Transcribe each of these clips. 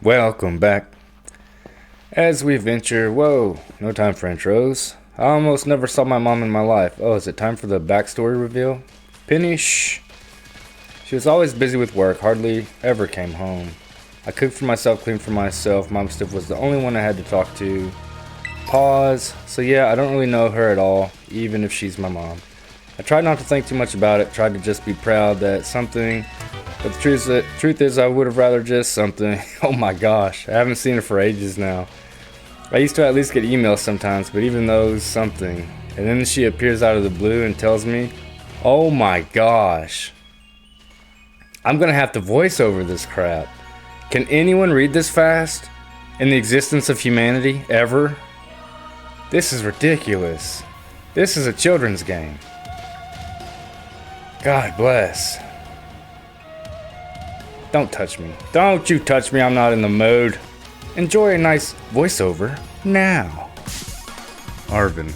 Welcome back. As we venture, whoa, no time for intros. I almost never saw my mom in my life. Oh, is it time for the backstory reveal? Penny, shh. She was always busy with work, hardly ever came home. I cooked for myself, cleaned for myself. Mom Stiff was the only one I had to talk to. Pause. So yeah, I don't really know her at all, even if she's my mom. I tried not to think too much about it, tried to just be proud that something, but the truth is I would have rather just something. Oh my gosh, I haven't seen her for ages now. I used to at least get emails sometimes, but even those, something. And then she appears out of the blue and tells me, oh my gosh. I'm gonna have to voice over this crap. Can anyone read this fast? In the existence of humanity, ever? This is ridiculous. This is a children's game. God bless. Don't touch me. Don't you touch me, I'm not in the mood. Enjoy a nice voiceover now. Arvin.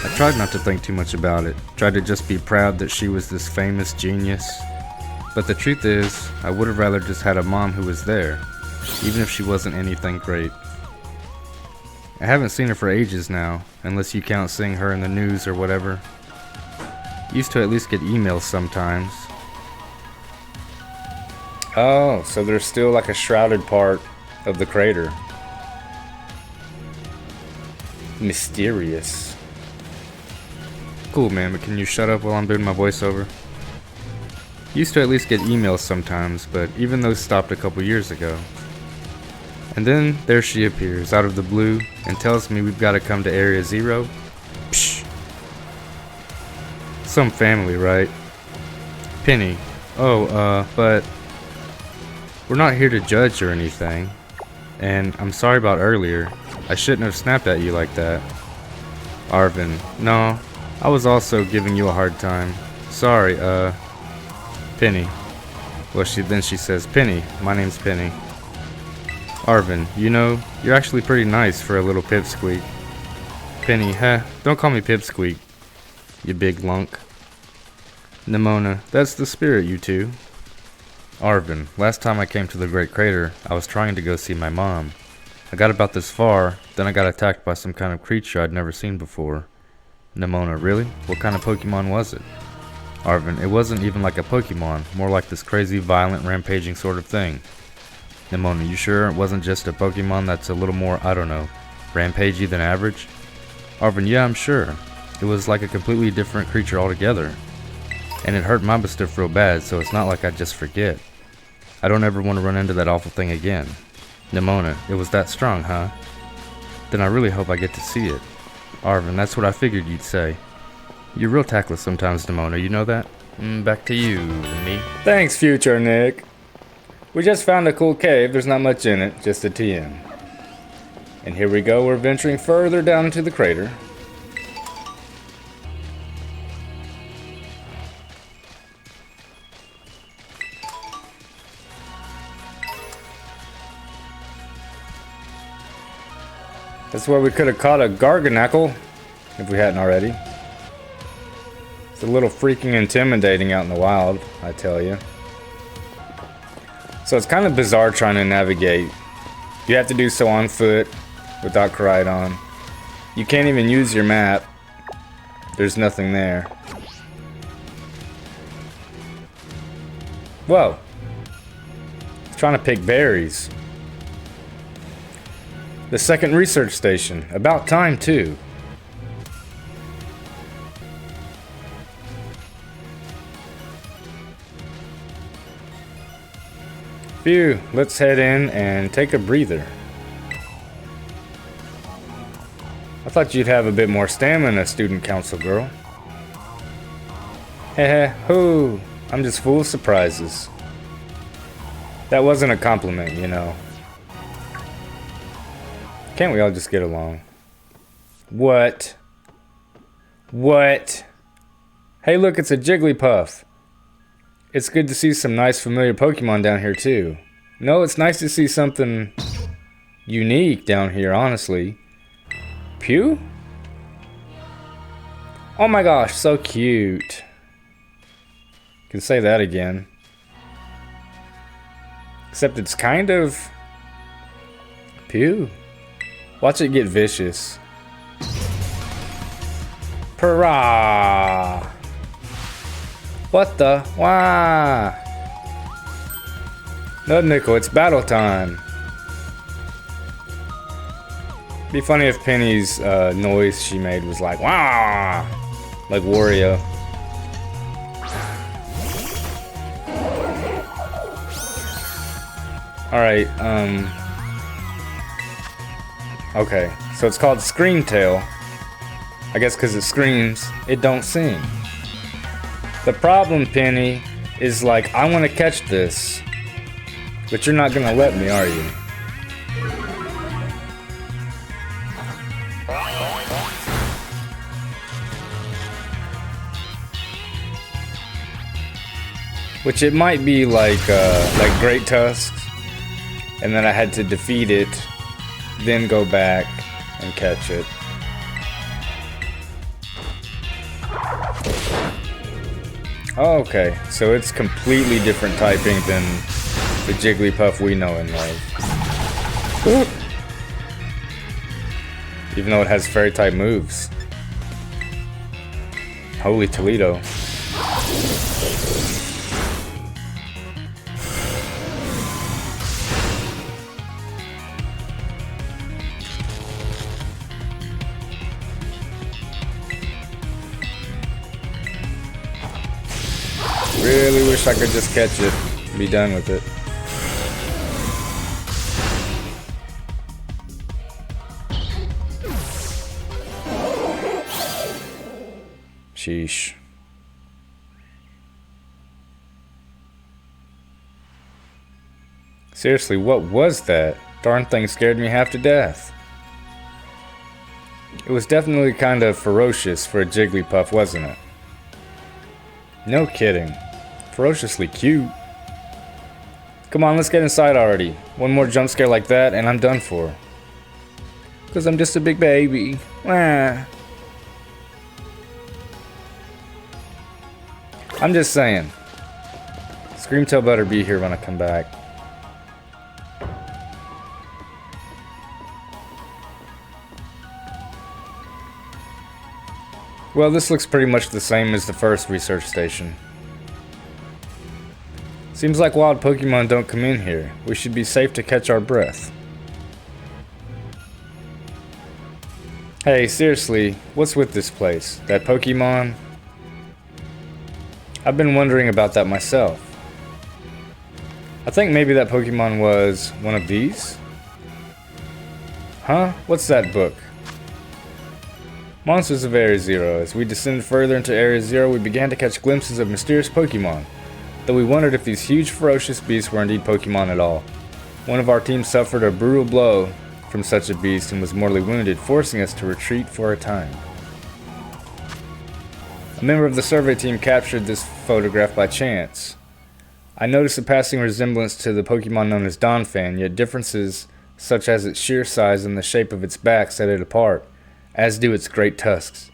I tried not to think too much about it. Tried to just be proud that she was this famous genius. But the truth is, I would have rather just had a mom who was there, even if she wasn't anything great. I haven't seen her for ages now, unless you count seeing her in the news or whatever. Used to at least get emails sometimes. Oh, so there's still like a shrouded part of the crater. Mysterious. Cool, man, but can you shut up while I'm doing my voiceover? Used to at least get emails sometimes, but even those stopped a couple years ago. And then there she appears out of the blue and tells me we've got to come to Area Zero. Psh. Some family, right? Penny. Oh, but we're not here to judge or anything. And I'm sorry about earlier. I shouldn't have snapped at you like that. Arvin. No, I was also giving you a hard time. Sorry, Penny. Well, she says, Penny, my name's Penny. Arvin, you know, you're actually pretty nice for a little pipsqueak. Penny, don't call me pipsqueak, you big lunk. Nimona, that's the spirit, you two. Arvin, last time I came to the Great Crater, I was trying to go see my mom. I got about this far, then I got attacked by some kind of creature I'd never seen before. Nimona, really? What kind of Pokemon was it? Arvin, it wasn't even like a Pokemon, more like this crazy, violent, rampaging sort of thing. Nimona, you sure it wasn't just a Pokemon that's a little more, I don't know, rampagey than average? Arvin, yeah, I'm sure. It was like a completely different creature altogether. And it hurt my stuff real bad, so it's not like I'd just forget. I don't ever want to run into that awful thing again. Nimona, it was that strong, huh? Then I really hope I get to see it. Arvin, that's what I figured you'd say. You're real tactless sometimes, Nimona, you know that? Back to you, me. Thanks, future Nick. We just found a cool cave, there's not much in it, just a TM. And here we go, we're venturing further down into the crater. That's where we could have caught a Garganackle, if we hadn't already. It's a little freaking intimidating out in the wild, I tell you. So it's kind of bizarre trying to navigate. You have to do so on foot, without Koraidon. You can't even use your map. There's nothing there. Whoa. Trying to pick berries. The second research station. About time, too. Phew, let's head in and take a breather. I thought you'd have a bit more stamina, student council girl. Heh hoo, I'm just full of surprises. That wasn't a compliment, you know. Can't we all just get along? What? What? Hey look, it's a Jigglypuff. It's good to see some nice familiar Pokemon down here too. No, it's nice to see something unique down here, honestly. Pew? Oh my gosh, so cute. Can say that again. Except it's kind of Pew. Watch it get vicious. Hurrah! What the? Wah! Nud Nickel, it's battle time. Be funny if Penny's noise she made was like wah, like Wario. All right. Okay, so it's called Scream Tail. I guess because it screams, it don't sing. The problem, Penny, is like I want to catch this, but you're not gonna let me, are you? Which it might be like Great Tusks, and then I had to defeat it, then go back and catch it. Oh, okay, so it's completely different typing than the Jigglypuff we know and love. Ooh. Even though it has fairy type moves. Holy Toledo. Really wish I could just catch it and be done with it. Sheesh. Seriously, what was that? Darn thing scared me half to death. It was definitely kind of ferocious for a Jigglypuff, wasn't it? No kidding. Ferociously cute. Come on, let's get inside already. One more jump scare like that and I'm done for. Because I'm just a big baby. Wah. I'm just saying. Screamtail better be here when I come back. Well, this looks pretty much the same as the first research station. Seems like wild Pokemon don't come in here. We should be safe to catch our breath. Hey, seriously, what's with this place? That Pokemon? I've been wondering about that myself. I think maybe that Pokemon was one of these? Huh? What's that book? Monsters of Area Zero. As we descended further into Area Zero, we began to catch glimpses of mysterious Pokemon, though we wondered if these huge ferocious beasts were indeed Pokemon at all. One of our team suffered a brutal blow from such a beast and was mortally wounded, forcing us to retreat for a time. A member of the survey team captured this photograph by chance. I noticed a passing resemblance to the Pokemon known as Donphan, yet differences such as its sheer size and the shape of its back set it apart, as do its great tusks.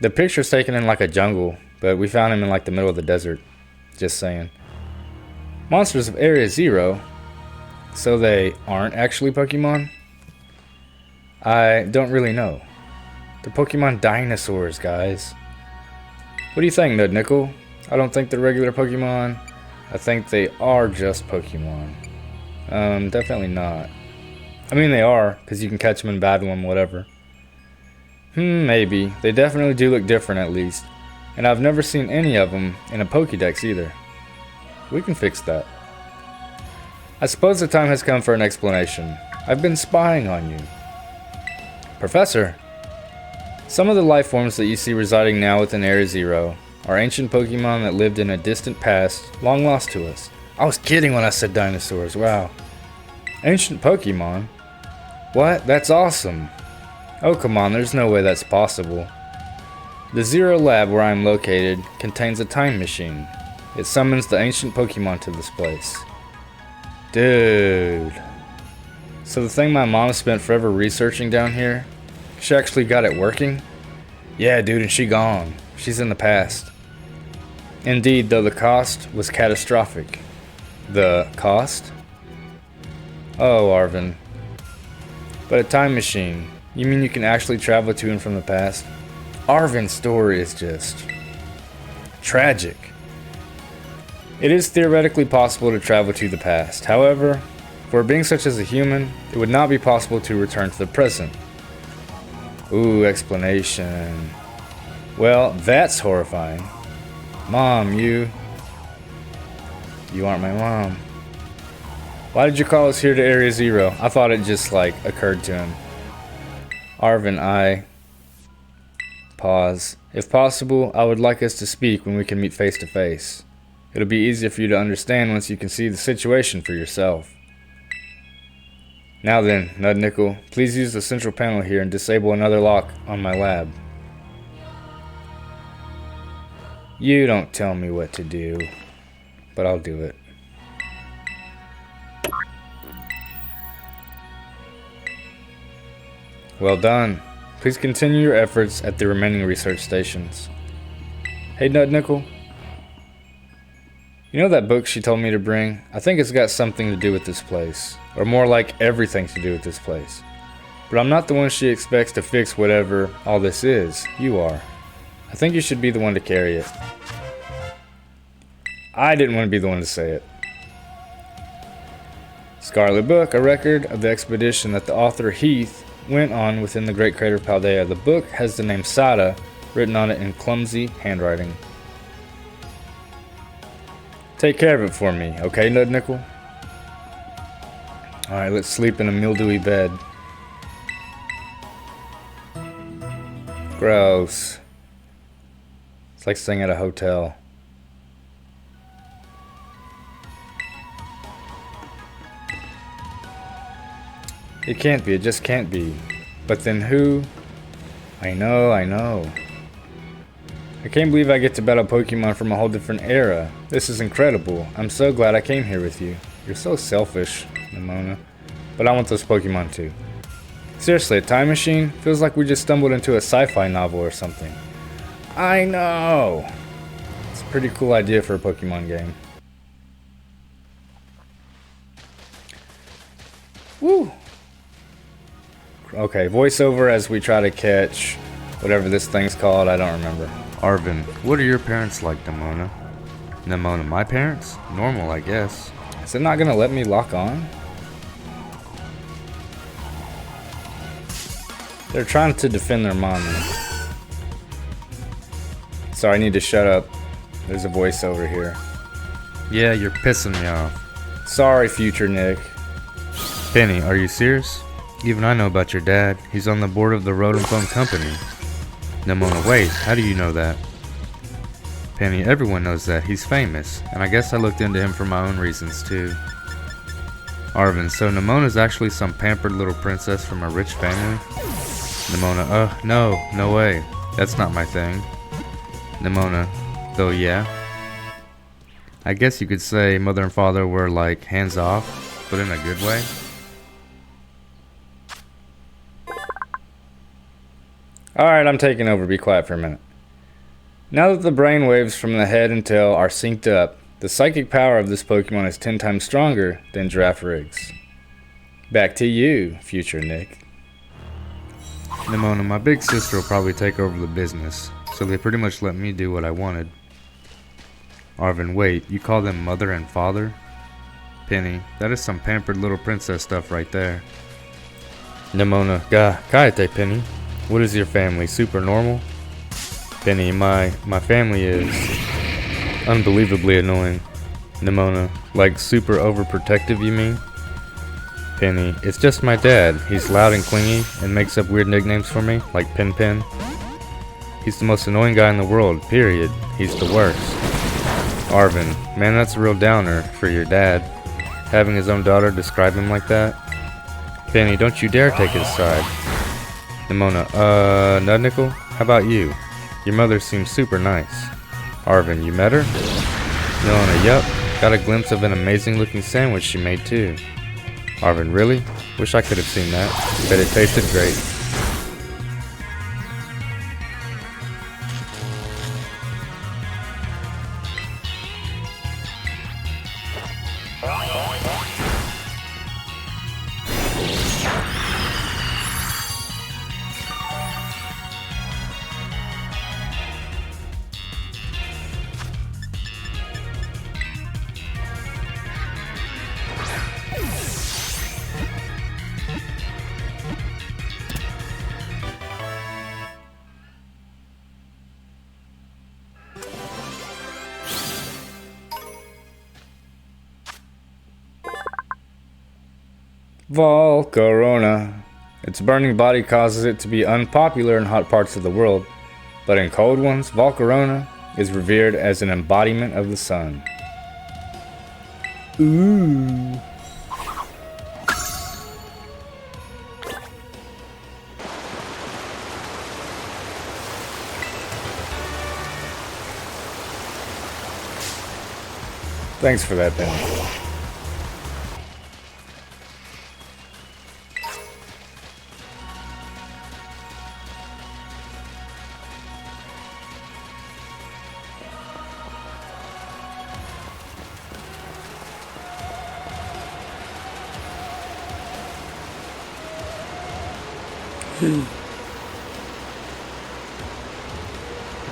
The picture's taken in like a jungle, but we found him in like the middle of the desert. Just saying. Monsters of Area Zero? So they aren't actually Pokemon? I don't really know. They're Pokemon dinosaurs, guys. What do you think, Nud Nickel? I don't think they're regular Pokemon. I think they are just Pokemon. Definitely not. I mean, they are, because you can catch them and battle them, whatever. Maybe. They definitely do look different, at least. And I've never seen any of them in a Pokédex either. We can fix that. I suppose the time has come for an explanation. I've been spying on you. Professor, some of the life forms that you see residing now within Area Zero are ancient Pokemon that lived in a distant past, long lost to us. I was kidding when I said dinosaurs, wow. Ancient Pokemon? What? That's awesome. Oh, come on, there's no way that's possible. The Zero Lab where I'm located contains a time machine. It summons the ancient Pokemon to this place. Dude. So the thing my mom spent forever researching down here, she actually got it working? Yeah, dude, and she gone. She's in the past. Indeed, though the cost was catastrophic. The cost? Oh, Arvin. But a time machine, you mean you can actually travel to and from the past? Arvin's story is just tragic. It is theoretically possible to travel to the past. However, for a being such as a human, it would not be possible to return to the present. Ooh, explanation. Well, that's horrifying. Mom, you aren't my mom. Why did you call us here to Area Zero? I thought it just, occurred to him. Arvin, Pause. If possible, I would like us to speak when we can meet face to face. It'll be easier for you to understand once you can see the situation for yourself. Now then, Nud Nickel, please use the central panel here and disable another lock on my lab. You don't tell me what to do, but I'll do it. Well done. Please continue your efforts at the remaining research stations. Hey Nud Nickel. You know that book she told me to bring? I think it's got something to do with this place. Or more like everything to do with this place. But I'm not the one she expects to fix whatever all this is. You are. I think you should be the one to carry it. I didn't want to be the one to say it. Scarlet Book, a record of the expedition that the author Heath went on within the Great Crater of Paldea. The book has the name Sada written on it in clumsy handwriting. Take care of it for me, okay, Nud Nickel? Alright, let's sleep in a mildewy bed. Gross. It's like staying at a hotel. It can't be, it just can't be. But then who? I know. I can't believe I get to battle Pokemon from a whole different era. This is incredible. I'm so glad I came here with you. You're so selfish, Nimona. But I want those Pokemon too. Seriously, a time machine? Feels like we just stumbled into a sci-fi novel or something. I know! It's a pretty cool idea for a Pokemon game. Woo! Okay, voiceover as we try to catch whatever this thing's called, I don't remember. Arvin, what are your parents like, Nimona? Nimona, my parents? Normal, I guess. Is it not gonna let me lock on? They're trying to defend their mommy. Sorry, I need to shut up. There's a voiceover here. Yeah, you're pissing me off. Sorry, future Nick. Penny, are you serious? Even I know about your dad. He's on the board of the Road and Phone Company. Nimona, wait, how do you know that? Penny, everyone knows that. He's famous, and I guess I looked into him for my own reasons too. Arvin, so Nimona's actually some pampered little princess from a rich family? Nimona, no way. That's not my thing. Nimona, though yeah. I guess you could say mother and father were like hands off, but in a good way. Alright, I'm taking over. Be quiet for a minute. Now that the brain waves from the head and tail are synced up, the psychic power of this Pokemon is 10 times stronger than Giraffrig's. Back to you, future Nick. Nimona, my big sister will probably take over the business, so they pretty much let me do what I wanted. Arvin, wait, you call them mother and father? Penny, that is some pampered little princess stuff right there. Nimona, kaite, Penny. What is your family, super normal? Penny, my family is unbelievably annoying. Nimona, like super overprotective you mean? Penny, it's just my dad. He's loud and clingy and makes up weird nicknames for me, like Pin Pin. He's the most annoying guy in the world, period. He's the worst. Arvin, man, that's a real downer for your dad. Having his own daughter describe him like that. Penny, don't you dare take his side. Nimona, Nud Nickel, how about you? Your mother seems super nice. Arvin, you met her? Nimona, yup. Got a glimpse of an amazing looking sandwich she made too. Arvin, really? Wish I could have seen that. Bet it tasted great. Volcarona. Its burning body causes it to be unpopular in hot parts of the world, but in cold ones, Volcarona is revered as an embodiment of the sun. Ooh. Thanks for that, Ben.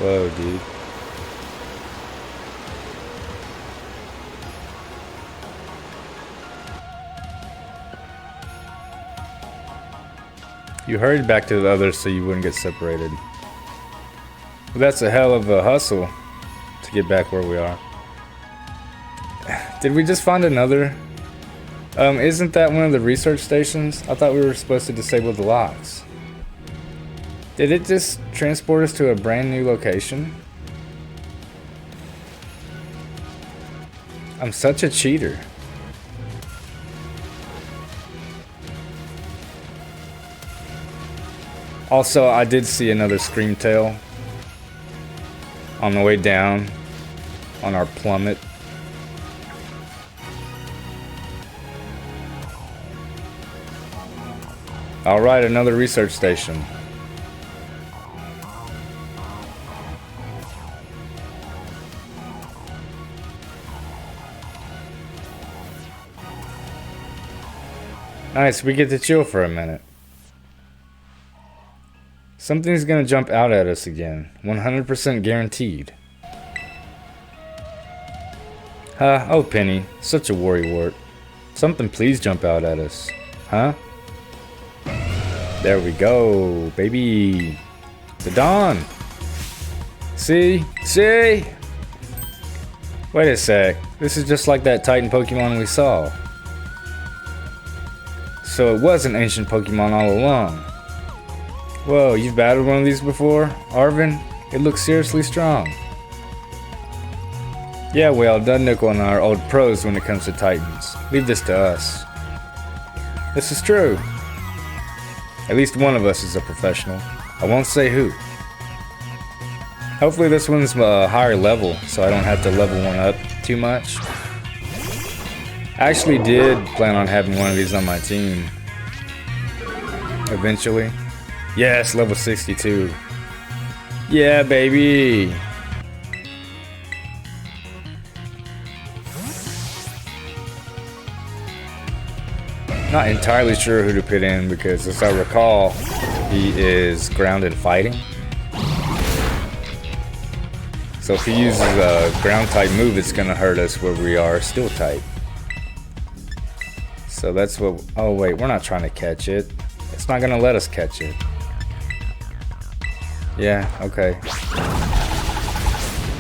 Whoa, dude. You hurried back to the others so you wouldn't get separated. Well, that's a hell of a hustle to get back where we are. Did we just find another? Isn't that one of the research stations? I thought we were supposed to disable the locks. Did it just transport us to a brand new location? I'm such a cheater. Also, I did see another Screamtail on the way down on our plummet. Alright, another research station. Nice, we get to chill for a minute. Something's gonna jump out at us again. 100% guaranteed. Oh Penny, such a worrywart. Something please jump out at us. Huh? There we go, baby. The dawn. See? See? Wait a sec. This is just like that Titan Pokemon we saw. So it was an ancient Pokemon all along. Whoa, you've battled one of these before, Arvin? It looks seriously strong. Yeah, well, Nud Nickel and I are old pros when it comes to Titans. Leave this to us. This is true. At least one of us is a professional. I won't say who. Hopefully this one's a higher level, so I don't have to level one up too much. I actually did plan on having one of these on my team. Eventually. Yes, level 62. Yeah, baby. Not entirely sure who to put in because, as I recall, he is ground and fighting. So if he uses a ground type move, it's gonna hurt us where we are steel type. So that's what. Oh wait, we're not trying to catch it. It's not gonna let us catch it. Yeah, okay.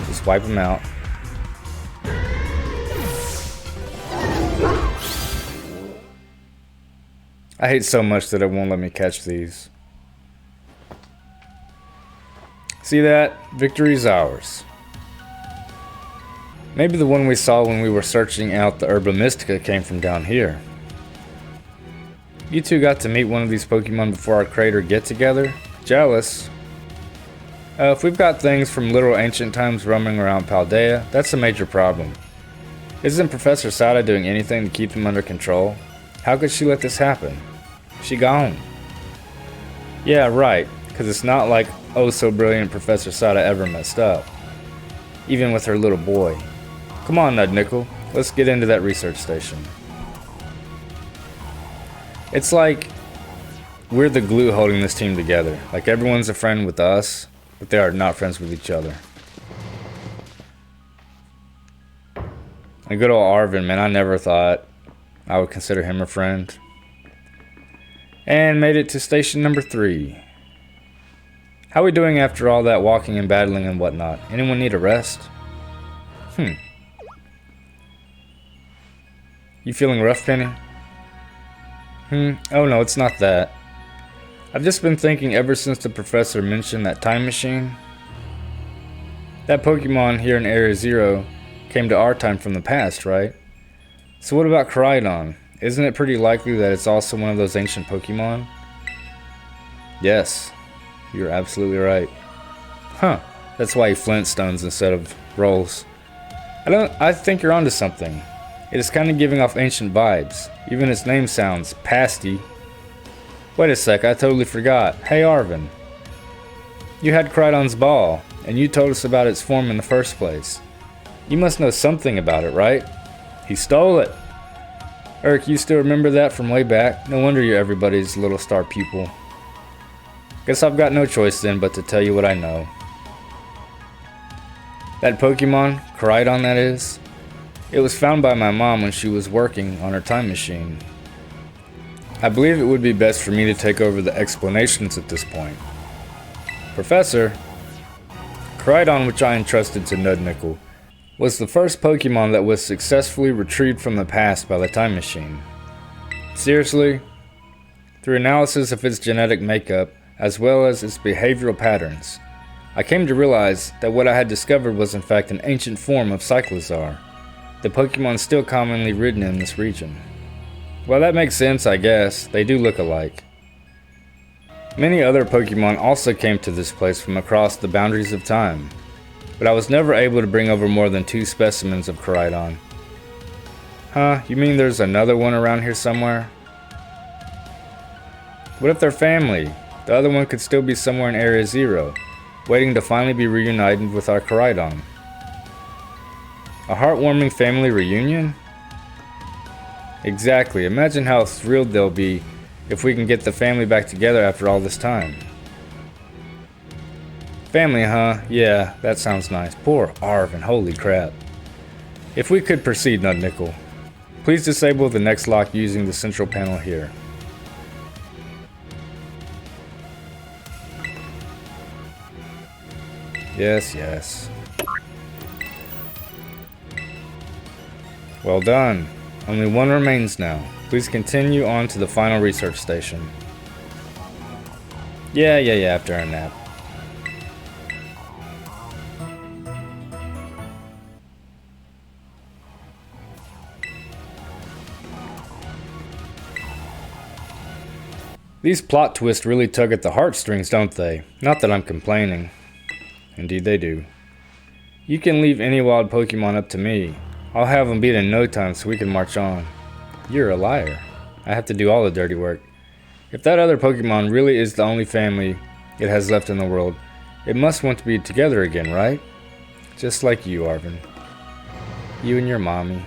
Just wipe him out. I hate so much that it won't let me catch these. See that? Victory's ours. Maybe the one we saw when we were searching out the Herba Mystica came from down here. You two got to meet one of these Pokemon before our crater get-together? Jealous. If we've got things from literal ancient times roaming around Paldea, that's a major problem. Isn't Professor Sada doing anything to keep them under control? How could she let this happen? She gone. Yeah, right, because it's not like oh-so-brilliant Professor Sada ever messed up. Even with her little boy. Come on, Nud Nickel, let's get into that research station. It's like we're the glue holding this team together. Like everyone's a friend with us, but they are not friends with each other. And good old Arvin, man, I never thought I would consider him a friend. And made it to station number 3. How are we doing after all that walking and battling and whatnot? Anyone need a rest? You feeling rough, Penny? Oh no, it's not that. I've just been thinking ever since the professor mentioned that time machine. That Pokemon here in Area 0 came to our time from the past, right? So what about Koraidon? Isn't it pretty likely that it's also one of those ancient Pokemon? Yes, you're absolutely right. Huh, that's why he Flintstones instead of rolls. I think you're onto something. It is kind of giving off ancient vibes. Even its name sounds pasty. Wait a sec, I totally forgot. Hey Arvin. You had Koraidon's ball, and you told us about its form in the first place. You must know something about it, right? He stole it. Eric, you still remember that from way back? No wonder you're everybody's little star pupil. Guess I've got no choice then but to tell you what I know. That Pokemon, Koraidon that is, it was found by my mom when she was working on her time machine. I believe it would be best for me to take over the explanations at this point. Professor, Koraidon, which I entrusted to Nud Nickel, was the first Pokemon that was successfully retrieved from the past by the time machine. Seriously? Through analysis of its genetic makeup, as well as its behavioral patterns, I came to realize that what I had discovered was in fact an ancient form of Cyclizar, the Pokemon still commonly ridden in this region. Well, that makes sense, I guess. They do look alike. Many other Pokemon also came to this place from across the boundaries of time, but I was never able to bring over more than 2 specimens of Koraidon. Huh, you mean there's another one around here somewhere? What if they're family? The other one could still be somewhere in Area 0, waiting to finally be reunited with our Koraidon. A heartwarming family reunion? Exactly, imagine how thrilled they'll be if we can get the family back together after all this time. Family, huh? Yeah, that sounds nice. Poor Arvin, holy crap. If we could proceed, Nud Nickel. Please disable the next lock using the central panel here. Yes, yes. Well done. Only one remains now. Please continue on to the final research station. Yeah, after a nap. These plot twists really tug at the heartstrings, don't they? Not that I'm complaining. Indeed they do. You can leave any wild Pokemon up to me. I'll have them beat in no time so we can march on. You're a liar. I have to do all the dirty work. If that other Pokemon really is the only family it has left in the world, it must want to be together again, right? Just like you, Arvin. You and your mommy.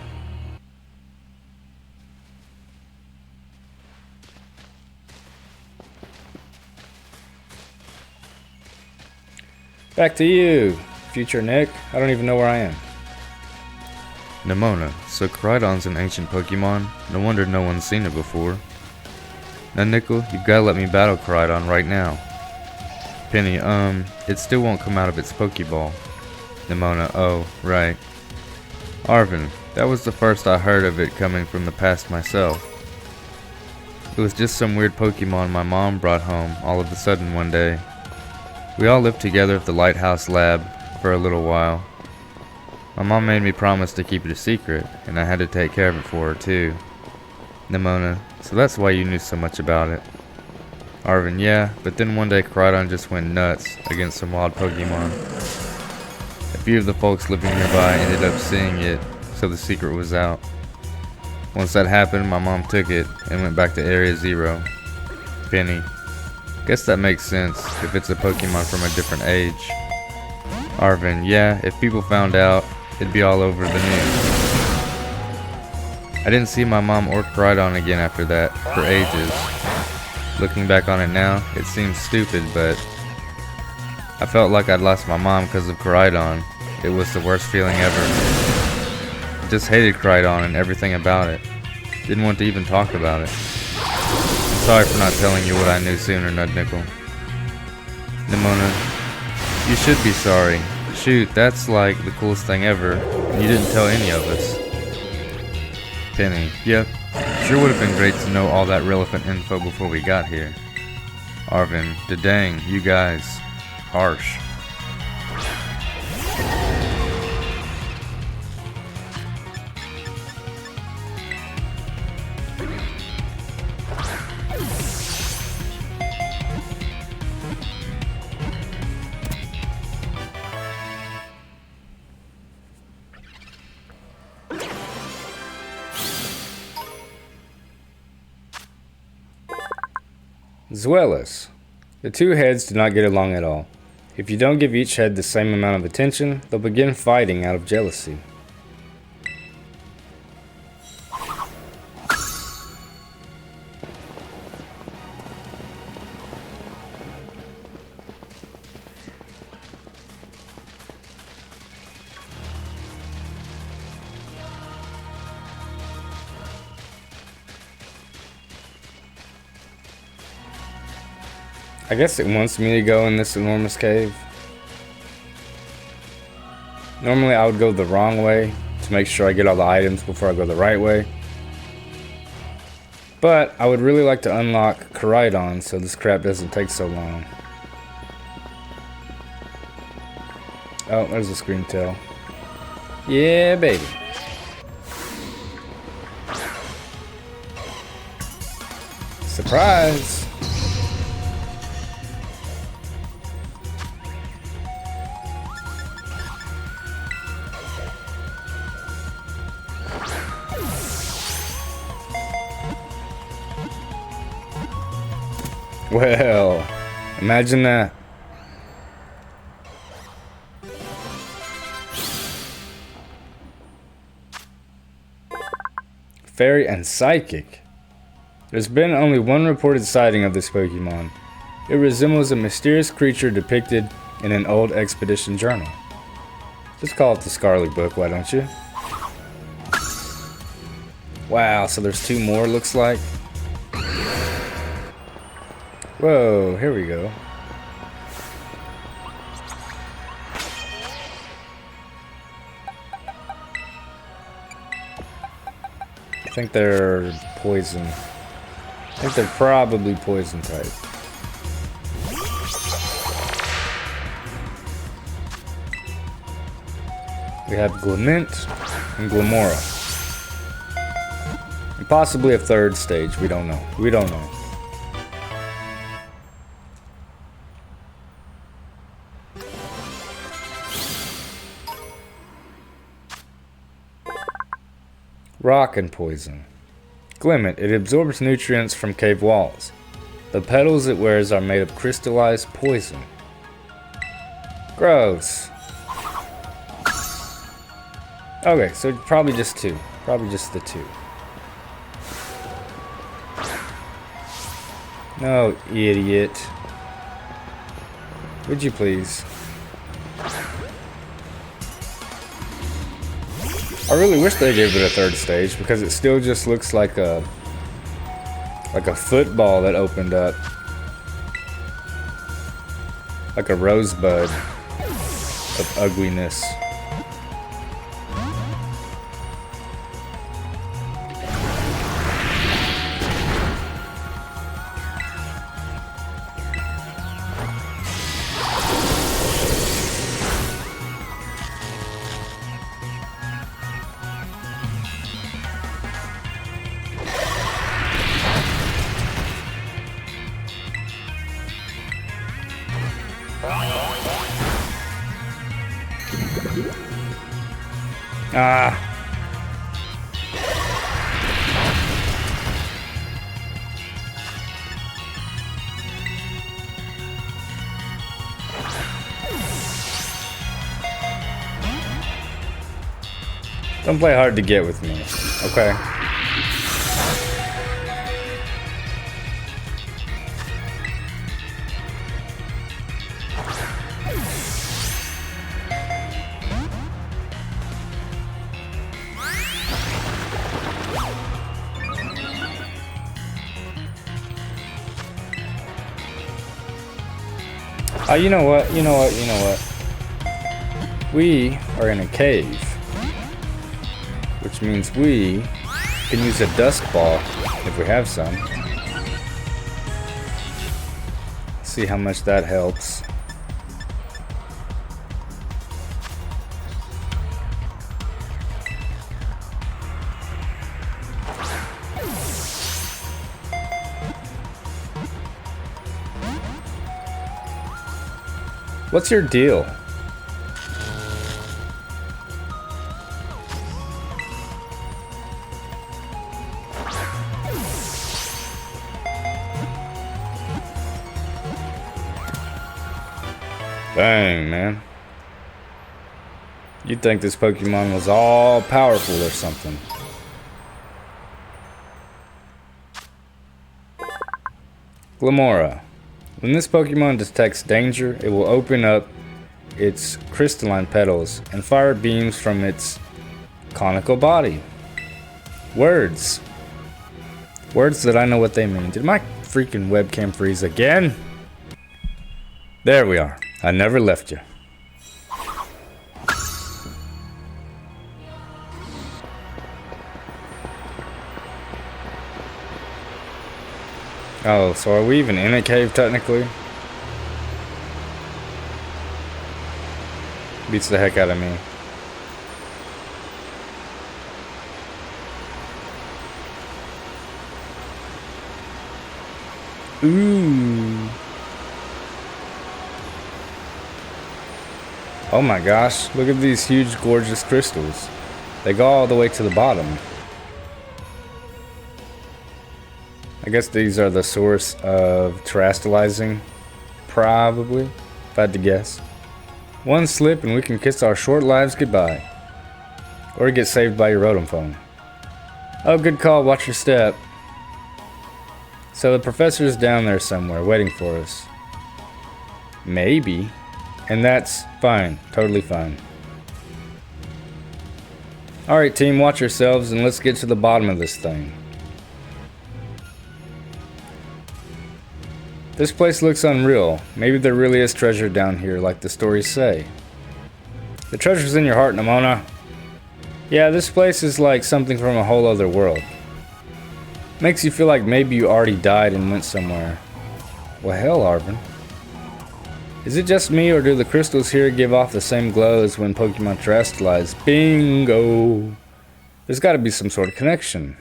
Back to you, future Nick. I don't even know where I am. Nimona, so Koraidon's an ancient Pokemon? No wonder no one's seen it before. Nud Nickel, you've gotta let me battle Koraidon right now. Penny, it still won't come out of its Pokeball. Nimona, oh, right. Arvin, that was the first I heard of it coming from the past myself. It was just some weird Pokemon my mom brought home all of a sudden one day. We all lived together at the Lighthouse Lab for a little while. My mom made me promise to keep it a secret, and I had to take care of it for her too. Nimona, so that's why you knew so much about it. Arvin, yeah, but then one day Koraidon just went nuts against some wild Pokemon. A few of the folks living nearby ended up seeing it, so the secret was out. Once that happened, my mom took it and went back to Area 0. Penny, guess that makes sense if it's a Pokemon from a different age. Arvin, yeah, if people found out, it'd be all over the news. I didn't see my mom or Koraidon again after that, for ages. Looking back on it now, it seems stupid, but I felt like I'd lost my mom because of Koraidon. It was the worst feeling ever. I just hated Koraidon and everything about it. Didn't want to even talk about it. I'm sorry for not telling you what I knew sooner, Nud Nickel. Nimona, you should be sorry. Shoot, that's like the coolest thing ever, and you didn't tell any of us. Penny, yep, Sure would have been great to know all that relevant info before we got here. Arvin, Dedang, you guys. Harsh. Zuelas. The two heads do not get along at all. If you don't give each head the same amount of attention, they'll begin fighting out of jealousy. I guess it wants me to go in this enormous cave. Normally I would go the wrong way to make sure I get all the items before I go the right way. But I would really like to unlock Koraidon so this crap doesn't take so long. Oh, there's a screen tail. Yeah, baby. Surprise! Well, imagine that. Fairy and Psychic. There's been only one reported sighting of this Pokemon. It resembles a mysterious creature depicted in an old expedition journal. Just call it the Scarlet book, why don't you? Wow, so there's two more, looks like. Whoa, here we go. I think they're poison. I think they're probably poison type. We have Glimint and Glimora. And possibly a third stage, we don't know. We don't know. Rock and Poison. Glimmet, it absorbs nutrients from cave walls. The petals it wears are made of crystallized poison. Gross. Okay, so probably just two. Probably just the two. No, idiot. Would you please? I really wish they gave it a third stage because it still just looks like a football that opened up. Like a rosebud of ugliness. Ah. Don't play hard to get with me, okay? You know what? We are in a cave, which means we Can use a dusk ball if we have some. See how much that helps. What's your deal? Dang, man. You'd think this Pokemon was all powerful or something. Glamora. When this Pokemon detects danger, it will open up its crystalline petals and fire beams from its conical body. Words. Words that I know what they mean. Did my freaking webcam freeze again? There we are. I never left you. Oh, so are we even in a cave technically? Beats the heck out of me. Ooh. Oh my gosh, look at these huge gorgeous crystals. They go all the way to the bottom. I guess these are the source of terastallizing, probably, if I had to guess. One slip and we can kiss our short lives goodbye. Or get saved by your Rotom phone. Oh, good call, watch your step. So the professor's down there somewhere, waiting for us. Maybe. And that's fine, totally fine. Alright team, watch yourselves and let's get to the bottom of this thing. This place looks unreal. Maybe there really is treasure down here like the stories say. The treasure's in your heart, Nemona. Yeah, this place is like something from a whole other world. Makes you feel like maybe you already died and went somewhere. Well, hell, Arvin. Is it just me, or do the crystals here give off the same glow as when Pokemon Terastallize? Bingo! There's gotta be some sort of connection.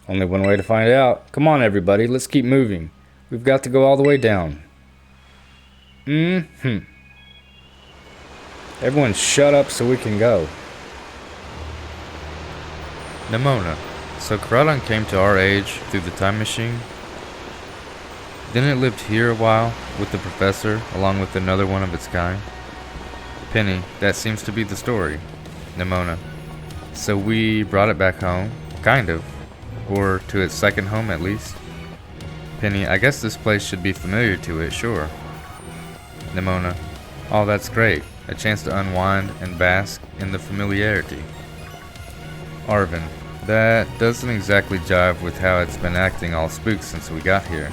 Only one way to find out. Come on, everybody, let's keep moving. We've got to go all the way down. Everyone shut up so we can go. Nemona, so Koraidon came to our age through the time machine? Then it lived here a while with the professor along with another one of its kind? Penny, that seems to be the story. Nemona, so we brought it back home? Kind of. Or to its second home at least. Penny, I guess this place should be familiar to it, sure. Nemona, oh, that's great. A chance to unwind and bask in the familiarity. Arvin, that doesn't exactly jive with how it's been acting all spooked since we got here.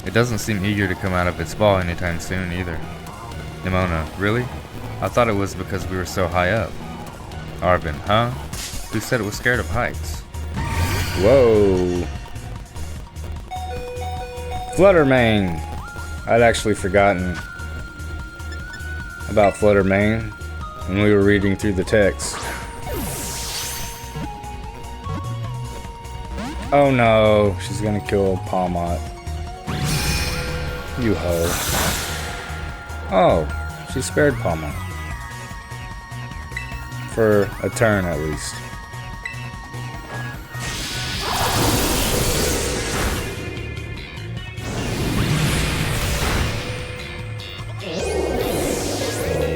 It doesn't seem eager to come out of its ball anytime soon either. Nemona, really? I thought it was because we were so high up. Arvin, huh? Who said it was scared of heights? Whoa. Fluttermane. I'd actually forgotten about Fluttermane when we were reading through the text. Oh no, she's gonna kill Palmot. You hoe. Oh, she spared Palmot. For a turn at least.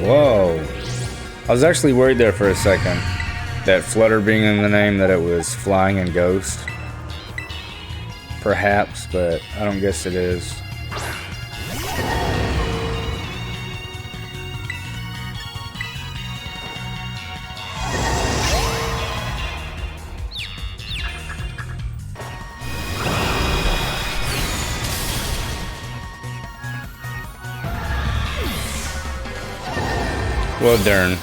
Whoa. I was actually worried there for a second. That Flutter being in the name, that it was Flying and Ghost. Perhaps, but I don't guess it is. Well, darn.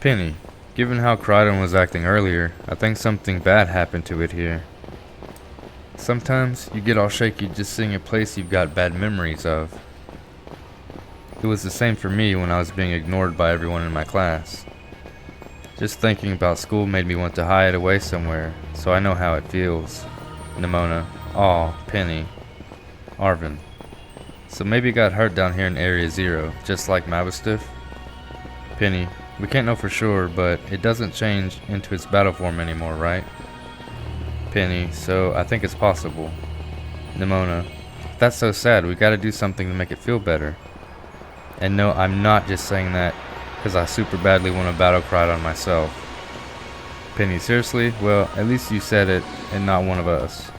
Penny, Given how Koraidon was acting earlier, I think something bad happened to it here. Sometimes you get all shaky just seeing a place you've got bad memories of. It was the same for me when I was being ignored by everyone in my class. Just thinking about school made me want to hide away somewhere, so I know how it feels. Nimona. Aw, Penny. Arvin. So maybe it got hurt down here in Area 0, just like Mabustiff? Penny. We can't know for sure, but it doesn't change into its battle form anymore, right? Penny. So I think it's possible. Nimona. That's so sad. We gotta do something to make it feel better. And no, I'm not just saying that because I super badly want to battle Koraidon myself. Penny, seriously? Well, at least you said it and not one of us.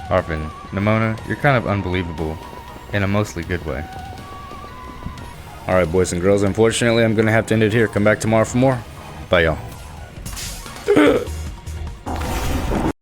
Arvin, Nimona, you're kind of unbelievable. In a mostly good way. Alright, boys and girls, unfortunately I'm gonna have to end it here. Come back tomorrow for more. Bye, y'all.